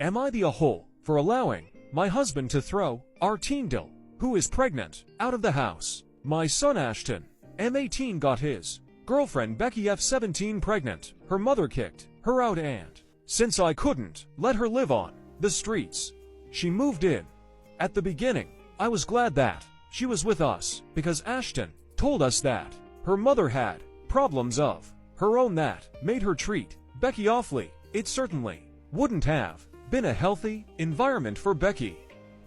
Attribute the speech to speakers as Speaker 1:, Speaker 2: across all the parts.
Speaker 1: Am I the a-hole for allowing my husband to throw our teen girl, who is pregnant, out of the house? My son Ashton, M18, got his girlfriend Becky F17 pregnant. Her mother kicked her out, and since I couldn't let her live on the streets, she moved in. At the beginning, I was glad that she was with us because Ashton told us that her mother had problems of her own that made her treat Becky awfully. It certainly wouldn't have been a healthy environment for Becky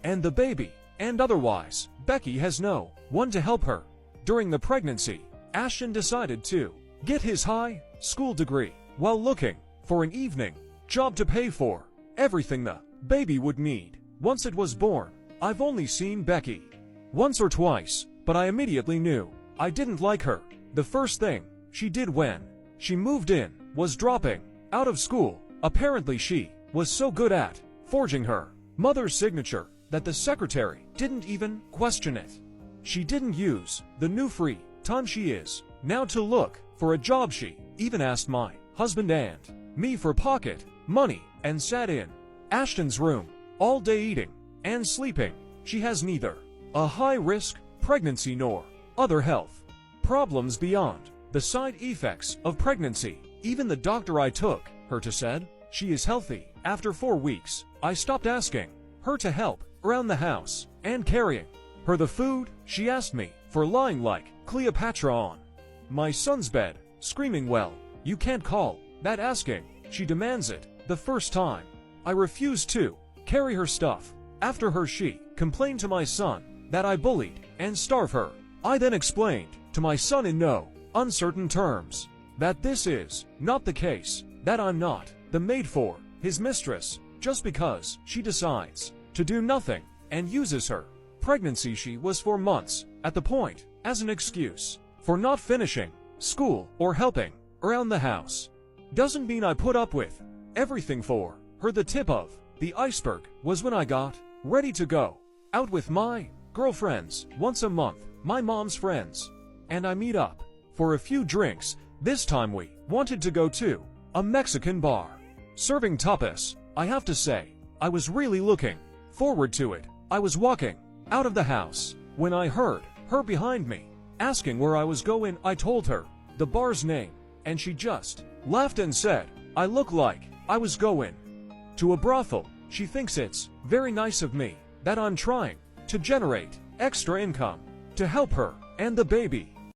Speaker 1: and the baby, and otherwise, Becky has no one to help her. During the pregnancy, Ashton decided to get his high school degree while looking for an evening job to pay for everything the baby would need. Once it was born, I've only seen Becky once or twice, but I immediately knew I didn't like her. The first thing she did when she moved in was dropping out of school. Apparently she was so good at forging her mother's signature that the secretary didn't even question it. She didn't use the new free time she is now to look for a job. She even asked my husband and me for pocket money and sat in Ashton's room all day eating and sleeping. She has neither a high-risk pregnancy nor other health problems beyond the side effects of pregnancy. Even the doctor I took her to said she is healthy. After 4 weeks, I stopped asking her to help around the house and carrying her the food she asked me for, lying like Cleopatra on my son's bed, screaming, "Well, you can't call that asking." She demands it. The first time I refused to carry her stuff after her, she complained to my son that I bullied and starved her. I then explained to my son in no uncertain terms that this is not the case, that I'm not the maid for his mistress just because she decides to do nothing and uses her pregnancy. She was 4 months at the point as an excuse for not finishing school or helping around the house. Doesn't mean I put up with everything for her. The tip of the iceberg was when I got ready to go out with my girlfriends once a month, my mom's friends, and I meet up for a few drinks. This time we wanted to go to a Mexican bar serving tapas. I have to say, I was really looking forward to it. I was walking out of the house when I heard her behind me asking where I was going. I told her the bar's name, and she just laughed and said I look like I was going to a brothel. She thinks it's very nice of me that I'm trying to generate extra income to help her and the baby.